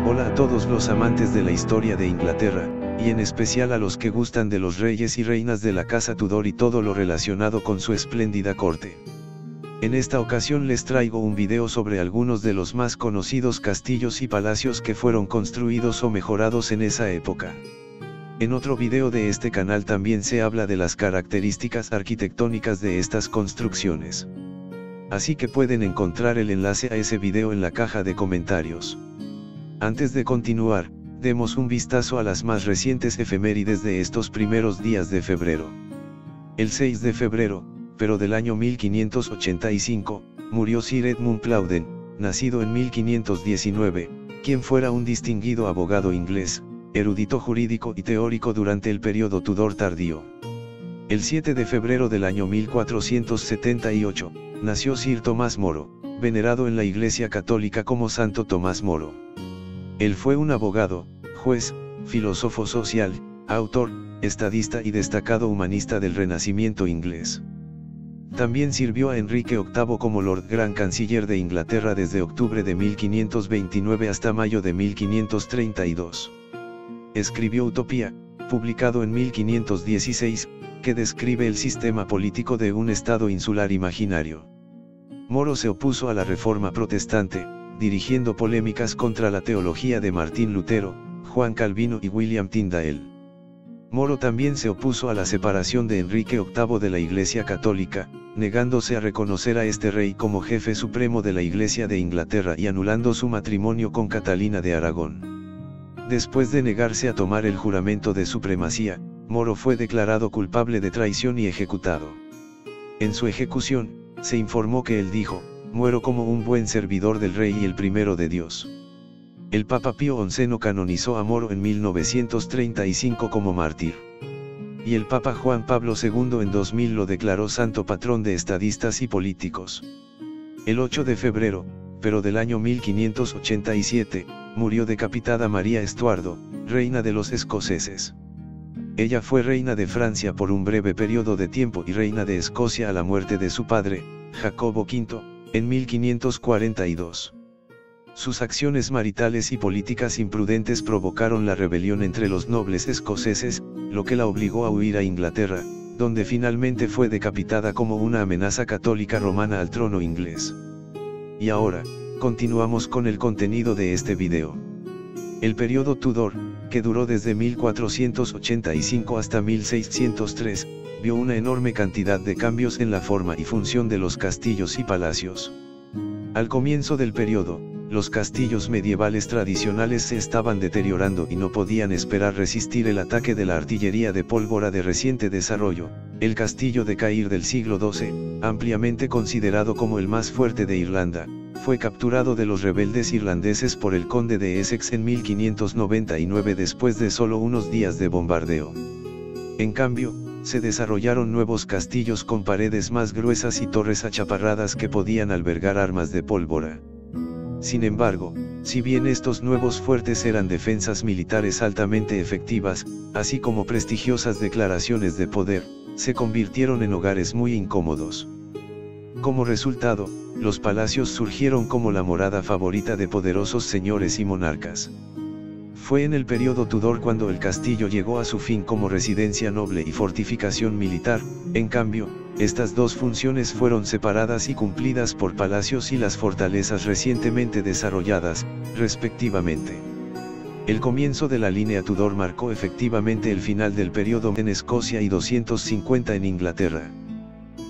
Hola a todos los amantes de la historia de Inglaterra, y en especial a los que gustan de los reyes y reinas de la casa Tudor y todo lo relacionado con su espléndida corte. En esta ocasión les traigo un video sobre algunos de los más conocidos castillos y palacios que fueron construidos o mejorados en esa época. En otro video de este canal también se habla de las características arquitectónicas de estas construcciones. Así que pueden encontrar el enlace a ese video en la caja de comentarios. Antes de continuar, demos un vistazo a las más recientes efemérides de estos primeros días de febrero. El 6 de febrero, pero del año 1585, murió Sir Edmund Plowden, nacido en 1519, quien fuera un distinguido abogado inglés, erudito jurídico y teórico durante el periodo Tudor tardío. El 7 de febrero del año 1478, nació Sir Tomás Moro, venerado en la Iglesia Católica como Santo Tomás Moro. Él fue un abogado, juez, filósofo social, autor, estadista y destacado humanista del Renacimiento inglés. También sirvió a Enrique VIII como Lord Gran Canciller de Inglaterra desde octubre de 1529 hasta mayo de 1532. Escribió Utopía, publicado en 1516, que describe el sistema político de un estado insular imaginario. Moro se opuso a la Reforma protestante, dirigiendo polémicas contra la teología de Martín Lutero, Juan Calvino y William Tyndale. Moro también se opuso a la separación de Enrique VIII de la Iglesia Católica, negándose a reconocer a este rey como jefe supremo de la Iglesia de Inglaterra y anulando su matrimonio con Catalina de Aragón. Después de negarse a tomar el juramento de supremacía, Moro fue declarado culpable de traición y ejecutado. En su ejecución, se informó que él dijo: "Muero como un buen servidor del rey y el primero de Dios". El Papa Pío XI canonizó a Moro en 1935 como mártir. Y el Papa Juan Pablo II en 2000 lo declaró santo patrón de estadistas y políticos. El 8 de febrero, pero del año 1587, murió decapitada María Estuardo, reina de los escoceses. Ella fue reina de Francia por un breve periodo de tiempo y reina de Escocia a la muerte de su padre, Jacobo V, en 1542. Sus acciones maritales y políticas imprudentes provocaron la rebelión entre los nobles escoceses, lo que la obligó a huir a Inglaterra, donde finalmente fue decapitada como una amenaza católica romana al trono inglés. Y ahora, continuamos con el contenido de este video. El periodo Tudor, que duró desde 1485 hasta 1603, vio una enorme cantidad de cambios en la forma y función de los castillos y palacios. Al comienzo del periodo, los castillos medievales tradicionales se estaban deteriorando y no podían esperar resistir el ataque de la artillería de pólvora de reciente desarrollo. El castillo de Cair del siglo XII, ampliamente considerado como el más fuerte de Irlanda, fue capturado de los rebeldes irlandeses por el conde de Essex en 1599 después de solo unos días de bombardeo. En cambio, se desarrollaron nuevos castillos con paredes más gruesas y torres achaparradas que podían albergar armas de pólvora. Sin embargo, si bien estos nuevos fuertes eran defensas militares altamente efectivas, así como prestigiosas declaraciones de poder, se convirtieron en hogares muy incómodos. Como resultado, los palacios surgieron como la morada favorita de poderosos señores y monarcas. Fue en el periodo Tudor cuando el castillo llegó a su fin como residencia noble y fortificación militar. En cambio, estas dos funciones fueron separadas y cumplidas por palacios y las fortalezas recientemente desarrolladas, respectivamente. El comienzo de la línea Tudor marcó efectivamente el final del periodo en Escocia y 250 en Inglaterra.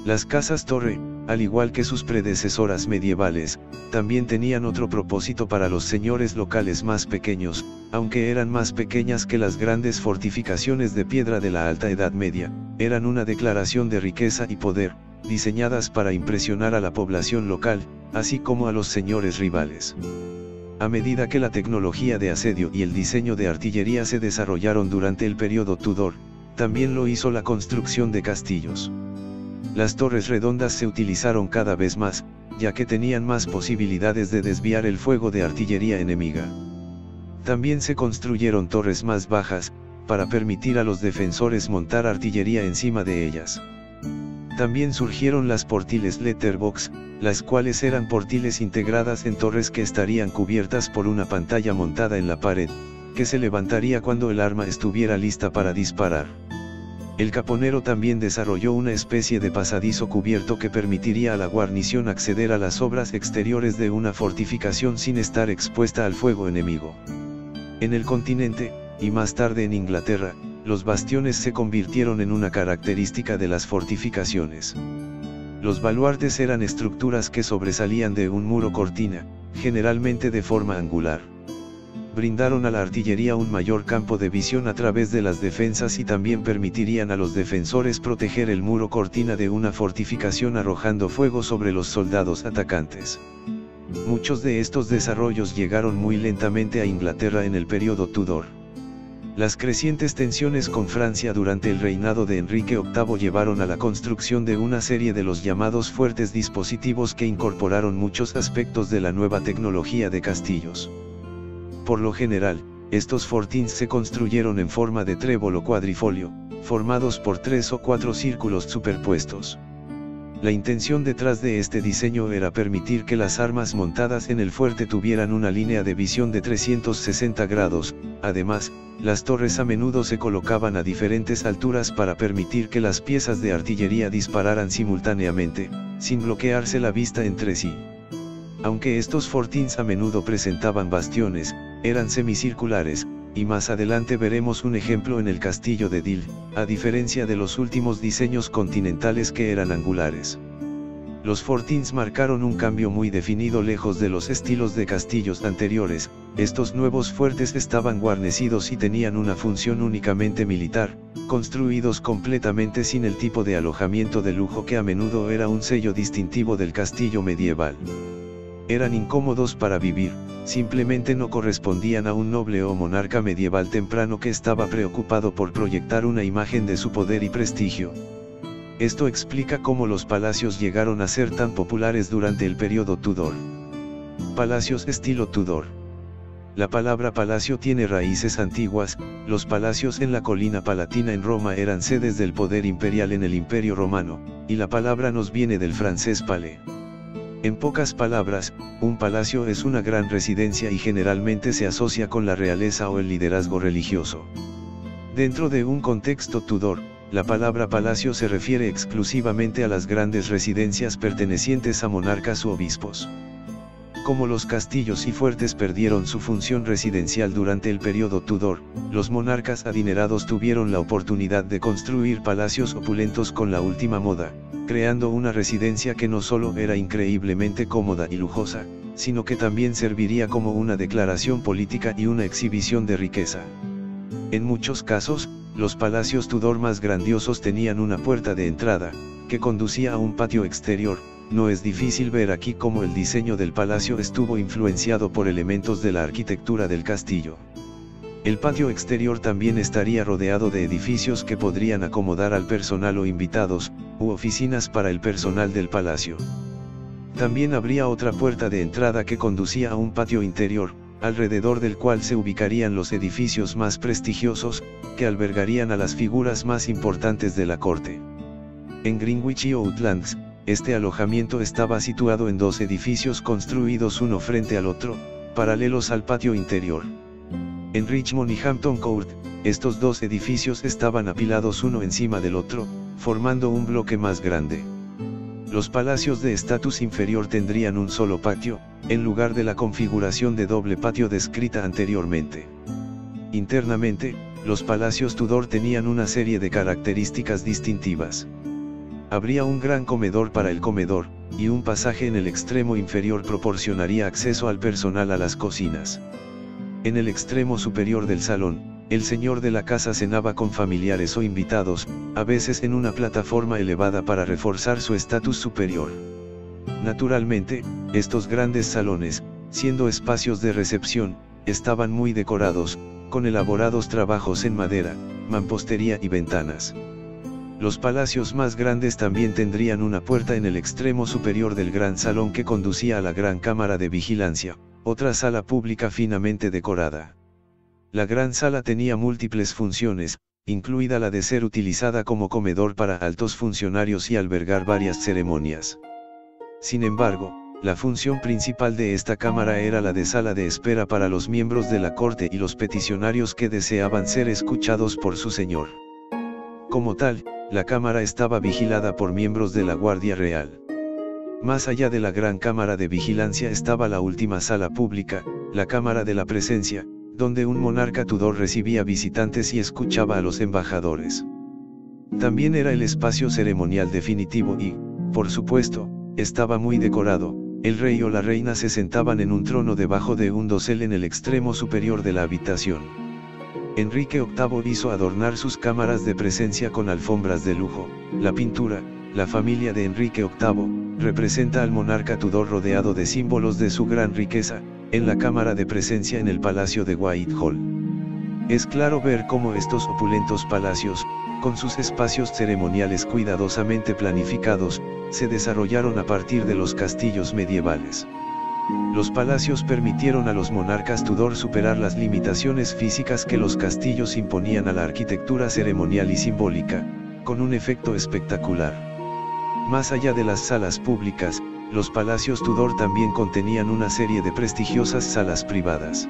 Las casas torre, al igual que sus predecesoras medievales, también tenían otro propósito para los señores locales más pequeños, aunque eran más pequeñas que las grandes fortificaciones de piedra de la Alta Edad Media, eran una declaración de riqueza y poder, diseñadas para impresionar a la población local, así como a los señores rivales. A medida que la tecnología de asedio y el diseño de artillería se desarrollaron durante el periodo Tudor, también lo hizo la construcción de castillos. Las torres redondas se utilizaron cada vez más, ya que tenían más posibilidades de desviar el fuego de artillería enemiga. También se construyeron torres más bajas, para permitir a los defensores montar artillería encima de ellas. También surgieron las portiles letterbox, las cuales eran portiles integradas en torres que estarían cubiertas por una pantalla montada en la pared, que se levantaría cuando el arma estuviera lista para disparar. El caponero también desarrolló una especie de pasadizo cubierto que permitiría a la guarnición acceder a las obras exteriores de una fortificación sin estar expuesta al fuego enemigo. En el continente, y más tarde en Inglaterra, los bastiones se convirtieron en una característica de las fortificaciones. Los baluartes eran estructuras que sobresalían de un muro cortina, generalmente de forma angular. Brindaron a la artillería un mayor campo de visión a través de las defensas y también permitirían a los defensores proteger el muro cortina de una fortificación arrojando fuego sobre los soldados atacantes. Muchos de estos desarrollos llegaron muy lentamente a Inglaterra en el período Tudor. Las crecientes tensiones con Francia durante el reinado de Enrique VIII llevaron a la construcción de una serie de los llamados fuertes dispositivos que incorporaron muchos aspectos de la nueva tecnología de castillos. Por lo general, estos fortins se construyeron en forma de trébol o cuadrifolio, formados por 3 o 4 círculos superpuestos. La intención detrás de este diseño era permitir que las armas montadas en el fuerte tuvieran una línea de visión de 360 grados, además, las torres a menudo se colocaban a diferentes alturas para permitir que las piezas de artillería dispararan simultáneamente, sin bloquearse la vista entre sí. Aunque estos fortins a menudo presentaban bastiones, eran semicirculares, y más adelante veremos un ejemplo en el castillo de Dil, a diferencia de los últimos diseños continentales que eran angulares. Los fortins marcaron un cambio muy definido lejos de los estilos de castillos anteriores. Estos nuevos fuertes estaban guarnecidos y tenían una función únicamente militar, construidos completamente sin el tipo de alojamiento de lujo que a menudo era un sello distintivo del castillo medieval. Eran incómodos para vivir, simplemente no correspondían a un noble o monarca medieval temprano que estaba preocupado por proyectar una imagen de su poder y prestigio. Esto explica cómo los palacios llegaron a ser tan populares durante el periodo Tudor. Palacios estilo Tudor. La palabra palacio tiene raíces antiguas. Los palacios en la colina palatina en Roma eran sedes del poder imperial en el Imperio Romano, y la palabra nos viene del francés palais. En pocas palabras, un palacio es una gran residencia y generalmente se asocia con la realeza o el liderazgo religioso. Dentro de un contexto Tudor, la palabra palacio se refiere exclusivamente a las grandes residencias pertenecientes a monarcas u obispos. Como los castillos y fuertes perdieron su función residencial durante el periodo Tudor, los monarcas adinerados tuvieron la oportunidad de construir palacios opulentos con la última moda, creando una residencia que no solo era increíblemente cómoda y lujosa, sino que también serviría como una declaración política y una exhibición de riqueza. En muchos casos, los palacios Tudor más grandiosos tenían una puerta de entrada, que conducía a un patio exterior. No es difícil ver aquí cómo el diseño del palacio estuvo influenciado por elementos de la arquitectura del castillo. El patio exterior también estaría rodeado de edificios que podrían acomodar al personal o invitados, u oficinas para el personal del palacio. También habría otra puerta de entrada que conducía a un patio interior, alrededor del cual se ubicarían los edificios más prestigiosos, que albergarían a las figuras más importantes de la corte. En Greenwich y Outlands, este alojamiento estaba situado en 2 edificios construidos uno frente al otro, paralelos al patio interior. En Richmond y Hampton Court, estos 2 edificios estaban apilados uno encima del otro, formando un bloque más grande. Los palacios de estatus inferior tendrían un solo patio, en lugar de la configuración de doble patio descrita anteriormente. Internamente, los palacios Tudor tenían una serie de características distintivas. Habría un gran comedor para el comedor, y un pasaje en el extremo inferior proporcionaría acceso al personal a las cocinas. En el extremo superior del salón, el señor de la casa cenaba con familiares o invitados, a veces en una plataforma elevada para reforzar su estatus superior. Naturalmente, estos grandes salones, siendo espacios de recepción, estaban muy decorados, con elaborados trabajos en madera, mampostería y ventanas. Los palacios más grandes también tendrían una puerta en el extremo superior del gran salón que conducía a la gran cámara de vigilancia, otra sala pública finamente decorada. La gran sala tenía múltiples funciones, incluida la de ser utilizada como comedor para altos funcionarios y albergar varias ceremonias. Sin embargo, la función principal de esta cámara era la de sala de espera para los miembros de la corte y los peticionarios que deseaban ser escuchados por su señor. Como tal, la cámara estaba vigilada por miembros de la Guardia Real. Más allá de la gran cámara de vigilancia estaba la última sala pública, la cámara de la presencia, donde un monarca Tudor recibía visitantes y escuchaba a los embajadores. También era el espacio ceremonial definitivo y, por supuesto, estaba muy decorado. El rey o la reina se sentaban en un trono debajo de un dosel en el extremo superior de la habitación. Enrique VIII hizo adornar sus cámaras de presencia con alfombras de lujo. La pintura, La familia de Enrique VIII, representa al monarca Tudor rodeado de símbolos de su gran riqueza, en la cámara de presencia en el Palacio de Whitehall. Es claro ver cómo estos opulentos palacios, con sus espacios ceremoniales cuidadosamente planificados, se desarrollaron a partir de los castillos medievales. Los palacios permitieron a los monarcas Tudor superar las limitaciones físicas que los castillos imponían a la arquitectura ceremonial y simbólica, con un efecto espectacular. Más allá de las salas públicas, los palacios Tudor también contenían una serie de prestigiosas salas privadas.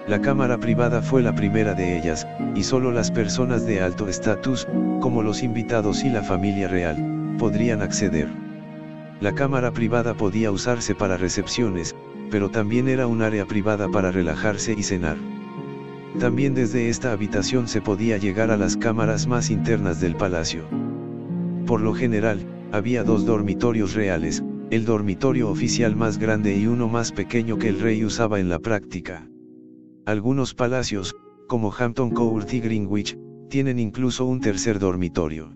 La cámara privada fue la primera de ellas, y solo las personas de alto estatus, como los invitados y la familia real, podrían acceder. La cámara privada podía usarse para recepciones, pero también era un área privada para relajarse y cenar. También desde esta habitación se podía llegar a las cámaras más internas del palacio. Por lo general, había dos dormitorios reales, el dormitorio oficial más grande y uno más pequeño que el rey usaba en la práctica. Algunos palacios, como Hampton Court y Greenwich, tienen incluso un tercer dormitorio.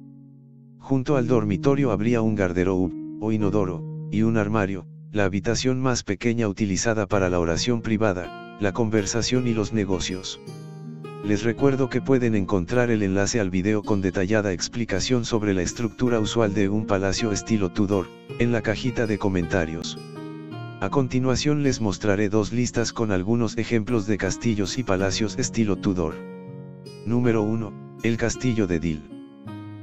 Junto al dormitorio habría un garderobe, o inodoro, y un armario, la habitación más pequeña utilizada para la oración privada, la conversación y los negocios. Les recuerdo que pueden encontrar el enlace al video con detallada explicación sobre la estructura usual de un palacio estilo Tudor, en la cajita de comentarios. A continuación les mostraré dos listas con algunos ejemplos de castillos y palacios estilo Tudor. Número 1, el castillo de Deal.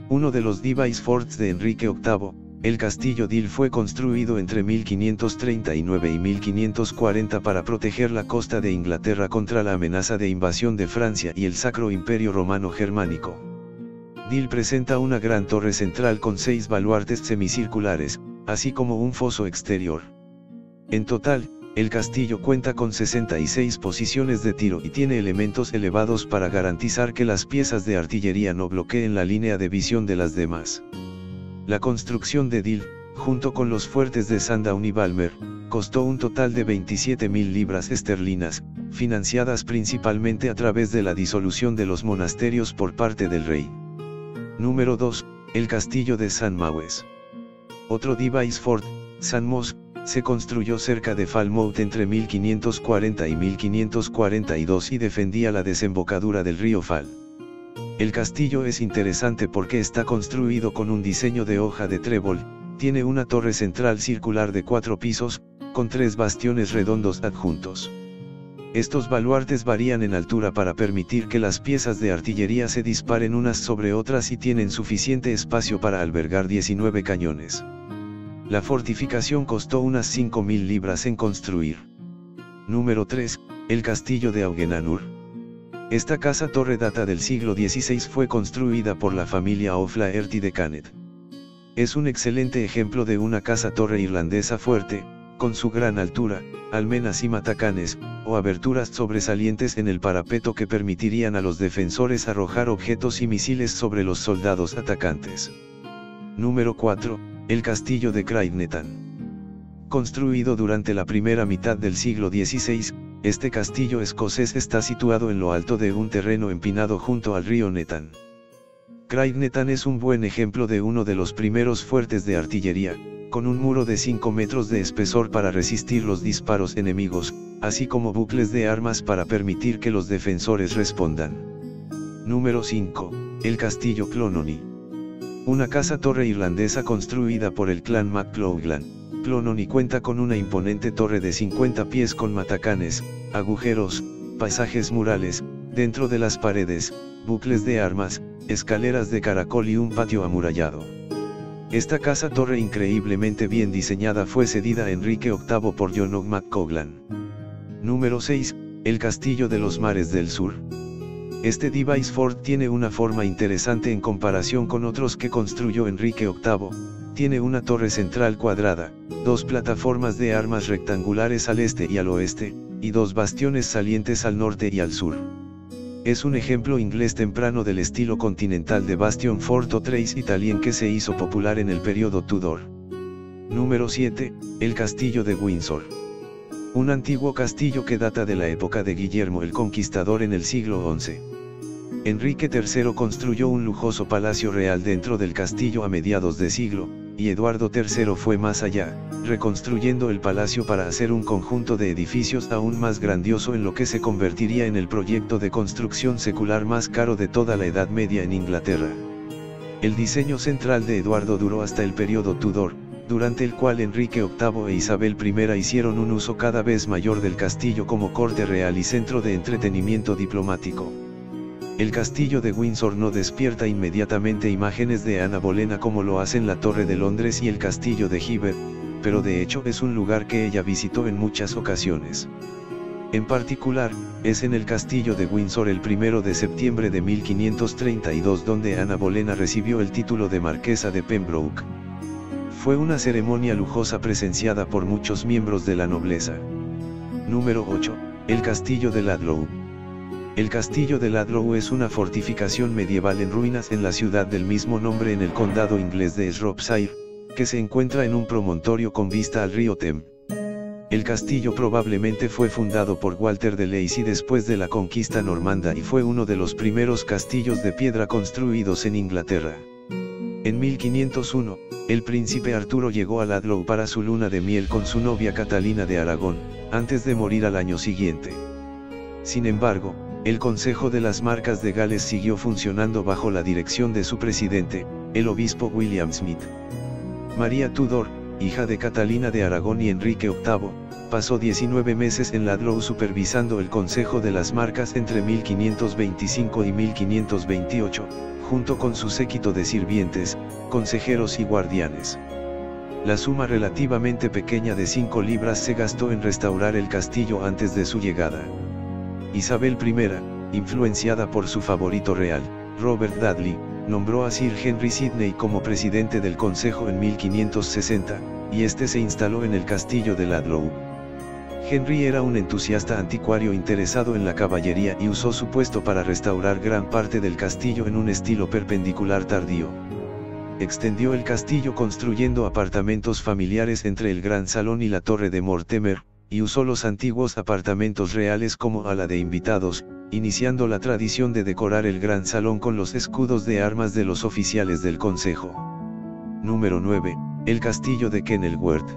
Uno de los device forts de Enrique VIII, el castillo Deal fue construido entre 1539 y 1540 para proteger la costa de Inglaterra contra la amenaza de invasión de Francia y el Sacro Imperio Romano Germánico. Deal presenta una gran torre central con 6 baluartes semicirculares, así como un foso exterior. En total, el castillo cuenta con 66 posiciones de tiro y tiene elementos elevados para garantizar que las piezas de artillería no bloqueen la línea de visión de las demás. La construcción de Deal, junto con los fuertes de Sandown y Balmer, costó un total de 27.000 libras esterlinas, financiadas principalmente a través de la disolución de los monasterios por parte del rey. Número 2, el castillo de St. Mawes. Otro device fort, St. Mawes, se construyó cerca de Falmouth entre 1540 y 1542 y defendía la desembocadura del río Fal. El castillo es interesante porque está construido con un diseño de hoja de trébol, tiene una torre central circular de 4 pisos, con 3 bastiones redondos adjuntos. Estos baluartes varían en altura para permitir que las piezas de artillería se disparen unas sobre otras y tienen suficiente espacio para albergar 19 cañones. La fortificación costó unas 5.000 libras en construir. Número 3, el castillo de Augenanur. Esta casa-torre data del siglo XVI, fue construida por la familia O'Flaherty de Canet. Es un excelente ejemplo de una casa-torre irlandesa fuerte, con su gran altura, almenas y matacanes, o aberturas sobresalientes en el parapeto que permitirían a los defensores arrojar objetos y misiles sobre los soldados atacantes. Número 4, el castillo de Craignetan. Construido durante la primera mitad del siglo XVI, este castillo escocés está situado en lo alto de un terreno empinado junto al río Netan. Craignetan es un buen ejemplo de uno de los primeros fuertes de artillería, con un muro de 5 metros de espesor para resistir los disparos enemigos, así como bucles de armas para permitir que los defensores respondan. Número 5, el castillo Clononee. Una casa-torre irlandesa construida por el clan MacLaughlin. Clononee cuenta con una imponente torre de 50 pies con matacanes, agujeros, pasajes murales, Dentro de las paredes, bucles de armas, escaleras de caracol y un patio amurallado. Esta casa-torre increíblemente bien diseñada fue cedida a Enrique VIII por John McCoglan. Número 6. El Castillo de los Mares del Sur. Este device fort tiene una forma interesante en comparación con otros que construyó Enrique VIII. Tiene una torre central cuadrada, dos plataformas de armas rectangulares al este y al oeste, y dos bastiones salientes al norte y al sur. Es un ejemplo inglés temprano del estilo continental de Bastion Fort o Trace Italien que se hizo popular en el periodo Tudor. Número 7. El Castillo de Windsor. Un antiguo castillo que data de la época de Guillermo el Conquistador en el siglo XI. Enrique III construyó un lujoso palacio real dentro del castillo a mediados de siglo, y Eduardo III fue más allá, reconstruyendo el palacio para hacer un conjunto de edificios aún más grandioso en lo que se convertiría en el proyecto de construcción secular más caro de toda la Edad Media en Inglaterra. El diseño central de Eduardo duró hasta el periodo Tudor, durante el cual Enrique VIII e Isabel I hicieron un uso cada vez mayor del castillo como corte real y centro de entretenimiento diplomático. El castillo de Windsor no despierta inmediatamente imágenes de Ana Bolena como lo hacen la Torre de Londres y el castillo de Hever, pero de hecho es un lugar que ella visitó en muchas ocasiones. En particular, es en el castillo de Windsor el 1 de septiembre de 1532 donde Ana Bolena recibió el título de Marquesa de Pembroke. Fue una ceremonia lujosa presenciada por muchos miembros de la nobleza. Número 8. El Castillo de Ludlow. El Castillo de Ludlow es una fortificación medieval en ruinas en la ciudad del mismo nombre en el condado inglés de Shropshire, que se encuentra en un promontorio con vista al río Thames. El castillo probablemente fue fundado por Walter de Lacy después de la conquista normanda y fue uno de los primeros castillos de piedra construidos en Inglaterra. En 1501, el príncipe Arturo llegó a Ludlow para su luna de miel con su novia Catalina de Aragón, antes de morir al año siguiente. Sin embargo, el Consejo de las Marcas de Gales siguió funcionando bajo la dirección de su presidente, el obispo William Smith. María Tudor, hija de Catalina de Aragón y Enrique VIII, pasó 19 meses en Ludlow supervisando el Consejo de las Marcas entre 1525 y 1528, junto con su séquito de sirvientes, consejeros y guardianes. La suma relativamente pequeña de 5 libras se gastó en restaurar el castillo antes de su llegada. Isabel I, influenciada por su favorito real, Robert Dudley, nombró a Sir Henry Sidney como presidente del Consejo en 1560, y este se instaló en el castillo de Ludlow. Henry era un entusiasta anticuario interesado en la caballería y usó su puesto para restaurar gran parte del castillo en un estilo perpendicular tardío. Extendió el castillo construyendo apartamentos familiares entre el gran salón y la torre de Mortimer, y usó los antiguos apartamentos reales como ala de invitados, iniciando la tradición de decorar el gran salón con los escudos de armas de los oficiales del consejo. Número 9. El Castillo de Kenilworth.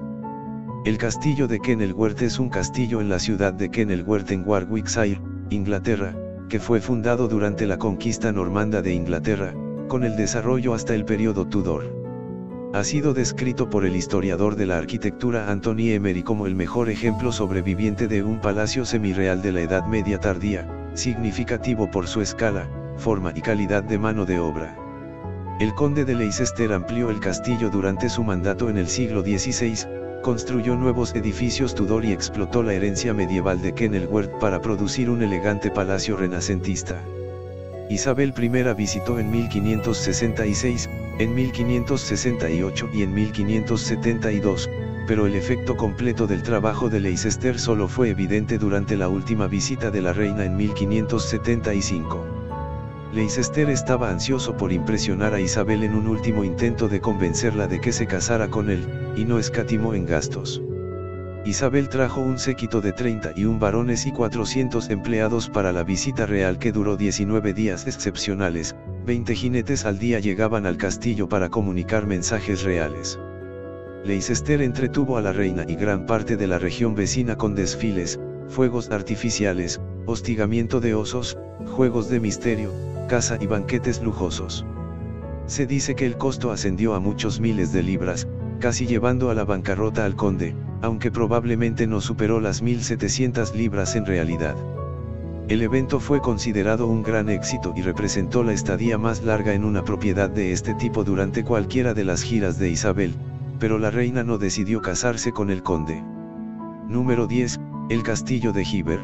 El Castillo de Kenilworth es un castillo en la ciudad de Kenilworth en Warwickshire, Inglaterra, que fue fundado durante la conquista normanda de Inglaterra, con el desarrollo hasta el periodo Tudor. Ha sido descrito por el historiador de la arquitectura Anthony Emery como el mejor ejemplo sobreviviente de un palacio semirreal de la Edad Media tardía, significativo por su escala, forma y calidad de mano de obra. El conde de Leicester amplió el castillo durante su mandato en el siglo XVI, construyó nuevos edificios Tudor y explotó la herencia medieval de Kenilworth para producir un elegante palacio renacentista. Isabel I visitó en 1566, en 1568 y en 1572, pero el efecto completo del trabajo de Leicester solo fue evidente durante la última visita de la reina en 1575. Leicester estaba ansioso por impresionar a Isabel en un último intento de convencerla de que se casara con él, y no escatimó en gastos. Isabel trajo un séquito de 31 varones y 400 empleados para la visita real que duró 19 días excepcionales, 20 jinetes al día llegaban al castillo para comunicar mensajes reales. Leicester entretuvo a la reina y gran parte de la región vecina con desfiles, fuegos artificiales, hostigamiento de osos, juegos de misterio, caza y banquetes lujosos. Se dice que el costo ascendió a muchos miles de libras, casi llevando a la bancarrota al conde, aunque probablemente no superó las 1.700 libras en realidad. El evento fue considerado un gran éxito y representó la estadía más larga en una propiedad de este tipo durante cualquiera de las giras de Isabel, pero la reina no decidió casarse con el conde. Número 10, el castillo de Hever.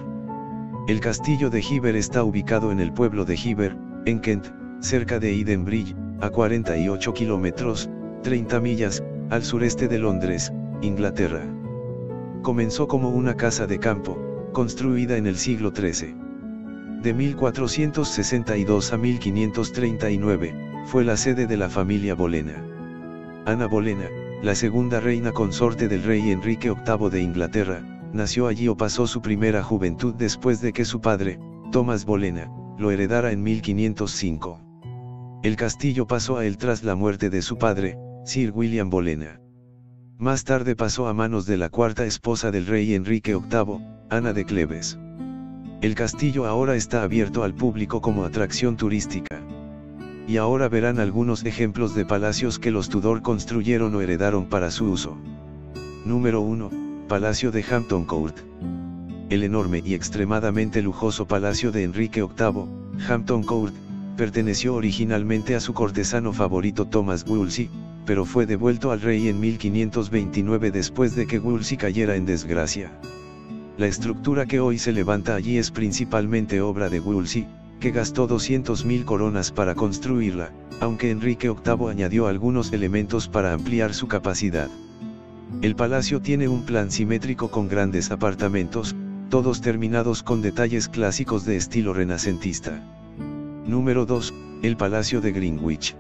El castillo de Hever está ubicado en el pueblo de Hever, en Kent, cerca de Edenbridge, a 48 kilómetros, 30 millas, al sureste de Londres, Inglaterra. Comenzó como una casa de campo, construida en el siglo XIII. De 1462 a 1539, fue la sede de la familia Bolena. Ana Bolena, la segunda reina consorte del rey Enrique VIII de Inglaterra, nació allí o pasó su primera juventud después de que su padre, Thomas Bolena, lo heredara en 1505. El castillo pasó a él tras la muerte de su padre, Sir William Bolena. Más tarde pasó a manos de la cuarta esposa del rey Enrique VIII, Ana de Cleves. El castillo ahora está abierto al público como atracción turística. Y ahora verán algunos ejemplos de palacios que los Tudor construyeron o heredaron para su uso. Número 1, Palacio de Hampton Court. El enorme y extremadamente lujoso palacio de Enrique VIII, Hampton Court, perteneció originalmente a su cortesano favorito Thomas Wolsey, pero fue devuelto al rey en 1529 después de que Wolsey cayera en desgracia. La estructura que hoy se levanta allí es principalmente obra de Wolsey, que gastó 200.000 coronas para construirla, aunque Enrique VIII añadió algunos elementos para ampliar su capacidad. El palacio tiene un plan simétrico con grandes apartamentos, todos terminados con detalles clásicos de estilo renacentista. Número 2, el Palacio de Greenwich.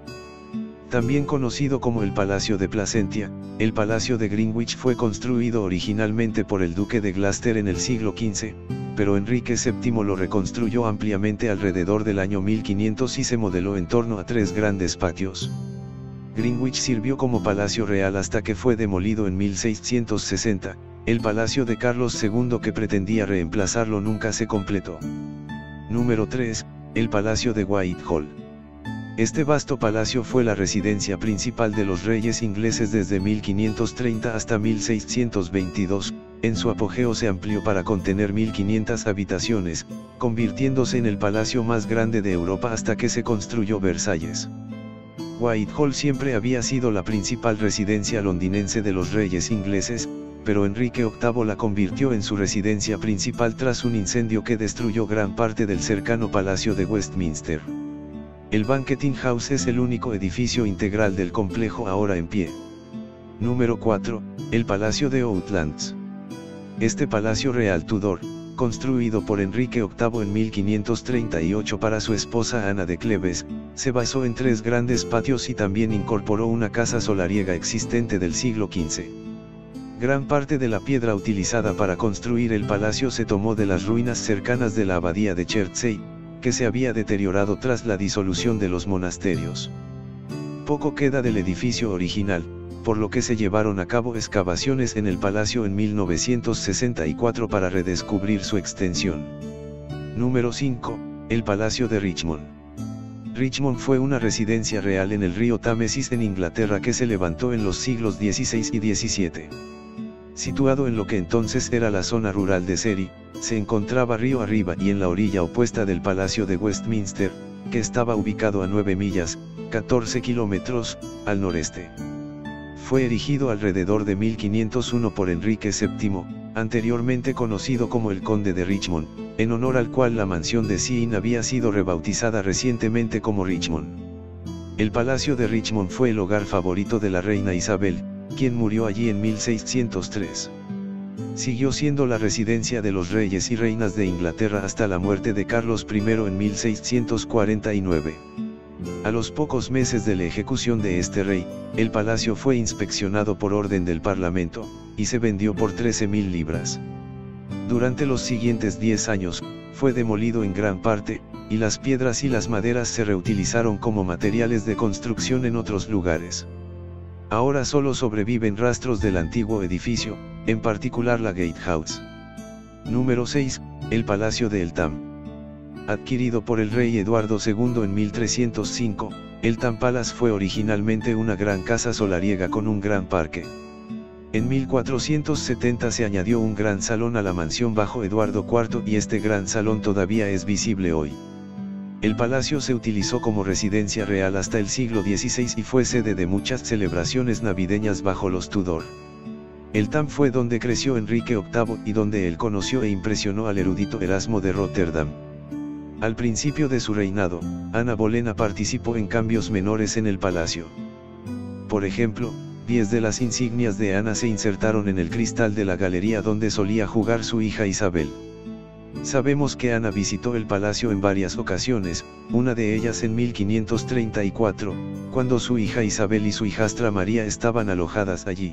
También conocido como el Palacio de Placentia, el Palacio de Greenwich fue construido originalmente por el Duque de Gloucester en el siglo XV, pero Enrique VII lo reconstruyó ampliamente alrededor del año 1500 y se modeló en torno a 3 grandes patios. Greenwich sirvió como palacio real hasta que fue demolido en 1660, el palacio de Carlos II que pretendía reemplazarlo nunca se completó. Número 3, el Palacio de Whitehall. Este vasto palacio fue la residencia principal de los reyes ingleses desde 1530 hasta 1622, en su apogeo se amplió para contener 1500 habitaciones, convirtiéndose en el palacio más grande de Europa hasta que se construyó Versalles. Whitehall siempre había sido la principal residencia londinense de los reyes ingleses, pero Enrique VIII la convirtió en su residencia principal tras un incendio que destruyó gran parte del cercano Palacio de Westminster. El Banqueting House es el único edificio integral del complejo ahora en pie. Número 4, el Palacio de Oatlands. Este palacio real Tudor, construido por Enrique VIII en 1538 para su esposa Ana de Cleves, se basó en 3 grandes patios y también incorporó una casa solariega existente del siglo XV. Gran parte de la piedra utilizada para construir el palacio se tomó de las ruinas cercanas de la abadía de Chertsey, que se había deteriorado tras la disolución de los monasterios. Poco queda del edificio original, por lo que se llevaron a cabo excavaciones en el palacio en 1964 para redescubrir su extensión. Número 5, el Palacio de Richmond. Richmond fue una residencia real en el río Támesis en Inglaterra que se levantó en los siglos XVI y XVII. Situado en lo que entonces era la zona rural de Surrey, se encontraba río arriba y en la orilla opuesta del Palacio de Westminster, que estaba ubicado a 9 millas, 14 kilómetros, al noreste. Fue erigido alrededor de 1501 por Enrique VII, anteriormente conocido como el Conde de Richmond, en honor al cual la mansión de Sean había sido rebautizada recientemente como Richmond. El Palacio de Richmond fue el hogar favorito de la reina Isabel, quien murió allí en 1603. Siguió siendo la residencia de los reyes y reinas de Inglaterra hasta la muerte de Carlos I en 1649. A los pocos meses de la ejecución de este rey, el palacio fue inspeccionado por orden del Parlamento, y se vendió por 13.000 libras. Durante los siguientes 10 años, fue demolido en gran parte, y las piedras y las maderas se reutilizaron como materiales de construcción en otros lugares. Ahora solo sobreviven rastros del antiguo edificio, en particular la Gatehouse. Número 6, el Palacio de Eltham. Adquirido por el rey Eduardo II en 1305, Eltham Palace fue originalmente una gran casa solariega con un gran parque. En 1470 se añadió un gran salón a la mansión bajo Eduardo IV y este gran salón todavía es visible hoy. El palacio se utilizó como residencia real hasta el siglo XVI y fue sede de muchas celebraciones navideñas bajo los Tudor. El Tam fue donde creció Enrique VIII y donde él conoció e impresionó al erudito Erasmo de Rotterdam. Al principio de su reinado, Ana Bolena participó en cambios menores en el palacio. Por ejemplo, 10 de las insignias de Ana se insertaron en el cristal de la galería donde solía jugar su hija Isabel. Sabemos que Ana visitó el palacio en varias ocasiones, una de ellas en 1534, cuando su hija Isabel y su hijastra María estaban alojadas allí.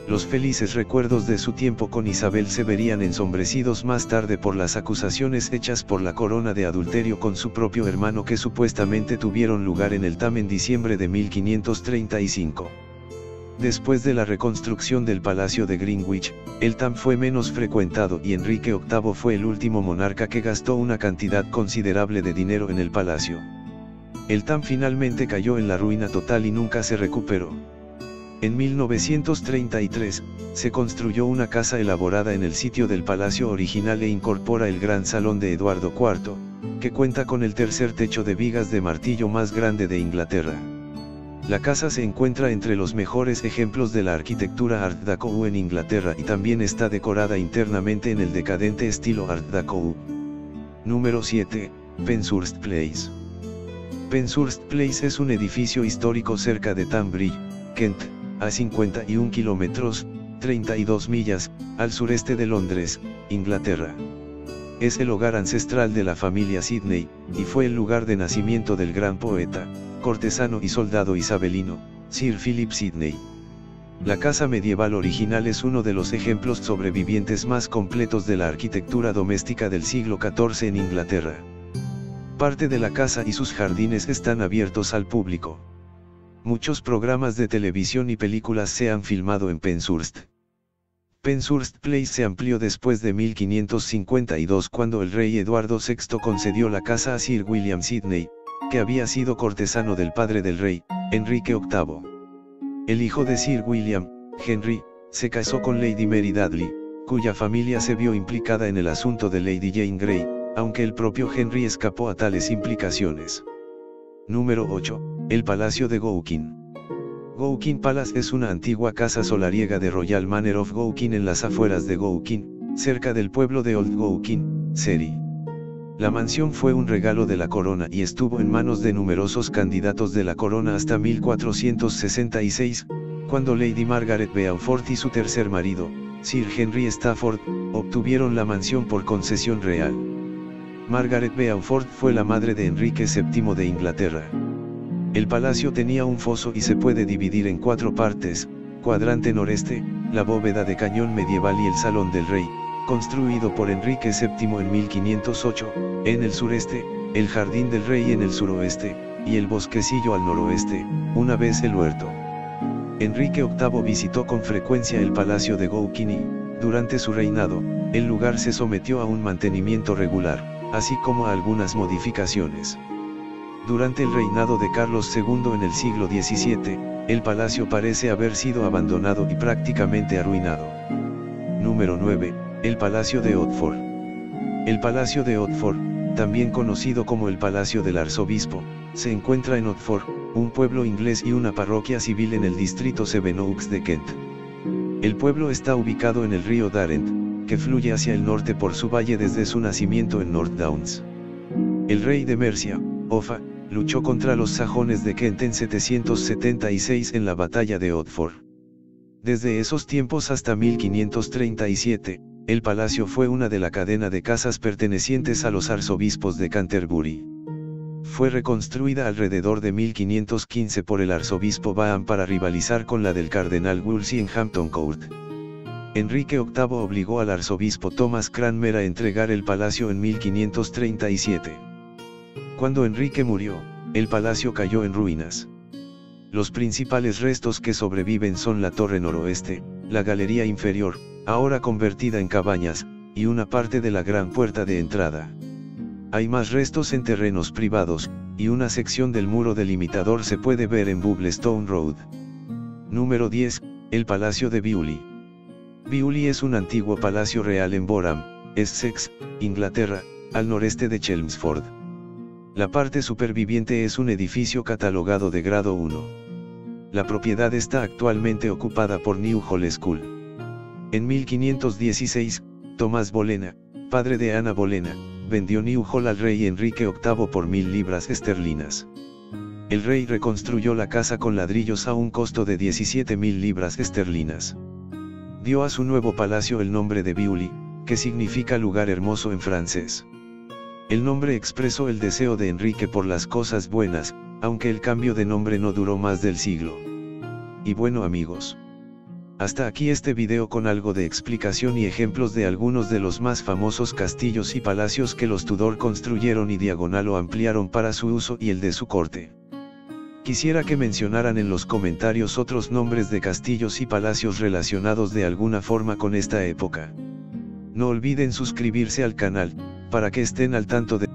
Los felices recuerdos de su tiempo con Isabel se verían ensombrecidos más tarde por las acusaciones hechas por la corona de adulterio con su propio hermano que supuestamente tuvieron lugar en el Tam en diciembre de 1535. Después de la reconstrucción del Palacio de Greenwich, el Tam fue menos frecuentado y Enrique VIII fue el último monarca que gastó una cantidad considerable de dinero en el palacio. El Tam finalmente cayó en la ruina total y nunca se recuperó. En 1933, se construyó una casa elaborada en el sitio del palacio original e incorpora el gran salón de Eduardo IV, que cuenta con el tercer techo de vigas de martillo más grande de Inglaterra. La casa se encuentra entre los mejores ejemplos de la arquitectura Art Deco en Inglaterra y también está decorada internamente en el decadente estilo Art Deco. Número 7, Penshurst Place. Penshurst Place es un edificio histórico cerca de Tunbridge, Kent, a 51 kilómetros, 32 millas, al sureste de Londres, Inglaterra. Es el hogar ancestral de la familia Sidney, y fue el lugar de nacimiento del gran poeta, cortesano y soldado isabelino, Sir Philip Sidney. La casa medieval original es uno de los ejemplos sobrevivientes más completos de la arquitectura doméstica del siglo XIV en Inglaterra. Parte de la casa y sus jardines están abiertos al público. Muchos programas de televisión y películas se han filmado en Penshurst. Penshurst Place se amplió después de 1552 cuando el rey Eduardo VI concedió la casa a Sir William Sidney, que había sido cortesano del padre del rey, Enrique VIII. El hijo de Sir William, Henry, se casó con Lady Mary Dudley, cuya familia se vio implicada en el asunto de Lady Jane Grey, aunque el propio Henry escapó a tales implicaciones. Número 8, el Palacio de Gowkin. Gowkin Palace es una antigua casa solariega de Royal Manor of Gowkin en las afueras de Gowkin, cerca del pueblo de Old Gowkin, Surrey. La mansión fue un regalo de la corona y estuvo en manos de numerosos candidatos de la corona hasta 1466, cuando Lady Margaret Beaufort y su tercer marido, Sir Henry Stafford, obtuvieron la mansión por concesión real. Margaret Beaufort fue la madre de Enrique VII de Inglaterra. El palacio tenía un foso y se puede dividir en 4 partes: cuadrante noreste, la bóveda de cañón medieval y el salón del rey, construido por Enrique VII en 1508, en el sureste, el jardín del rey en el suroeste, y el bosquecillo al noroeste, una vez el huerto. Enrique VIII visitó con frecuencia el palacio de Gowkin y, durante su reinado, el lugar se sometió a un mantenimiento regular, así como a algunas modificaciones. Durante el reinado de Carlos II en el siglo XVII, el palacio parece haber sido abandonado y prácticamente arruinado. Número 9, el Palacio de Otford. El Palacio de Otford, también conocido como el Palacio del Arzobispo, se encuentra en Otford, un pueblo inglés y una parroquia civil en el distrito Sevenoaks de Kent. El pueblo está ubicado en el río Darent, que fluye hacia el norte por su valle desde su nacimiento en North Downs. El rey de Mercia, Offa, luchó contra los sajones de Kent en 776 en la batalla de Otford. Desde esos tiempos hasta 1537, el palacio fue una de la cadena de casas pertenecientes a los arzobispos de Canterbury. Fue reconstruida alrededor de 1515 por el arzobispo Baham para rivalizar con la del cardenal Wolsey en Hampton Court. Enrique VIII obligó al arzobispo Thomas Cranmer a entregar el palacio en 1537. Cuando Enrique murió, el palacio cayó en ruinas. Los principales restos que sobreviven son la torre noroeste, la galería inferior, ahora convertida en cabañas, y una parte de la gran puerta de entrada. Hay más restos en terrenos privados, y una sección del muro delimitador se puede ver en Bubblestone Road. Número 10, El Palacio de Beaulieu. Beaulieu es un antiguo palacio real en Boreham, Essex, Inglaterra, al noreste de Chelmsford. La parte superviviente es un edificio catalogado de grado 1. La propiedad está actualmente ocupada por New Hall School. En 1516, Tomás Bolena, padre de Ana Bolena, vendió New Hall al rey Enrique VIII por 1000 libras esterlinas. El rey reconstruyó la casa con ladrillos a un costo de 17.000 libras esterlinas. Dio a su nuevo palacio el nombre de Beaulieu, que significa lugar hermoso en francés. El nombre expresó el deseo de Enrique por las cosas buenas, aunque el cambio de nombre no duró más del siglo. Y bueno amigos, hasta aquí este video con algo de explicación y ejemplos de algunos de los más famosos castillos y palacios que los Tudor construyeron y diagonal o ampliaron para su uso y el de su corte. Quisiera que mencionaran en los comentarios otros nombres de castillos y palacios relacionados de alguna forma con esta época. No olviden suscribirse al canal, para que estén al tanto de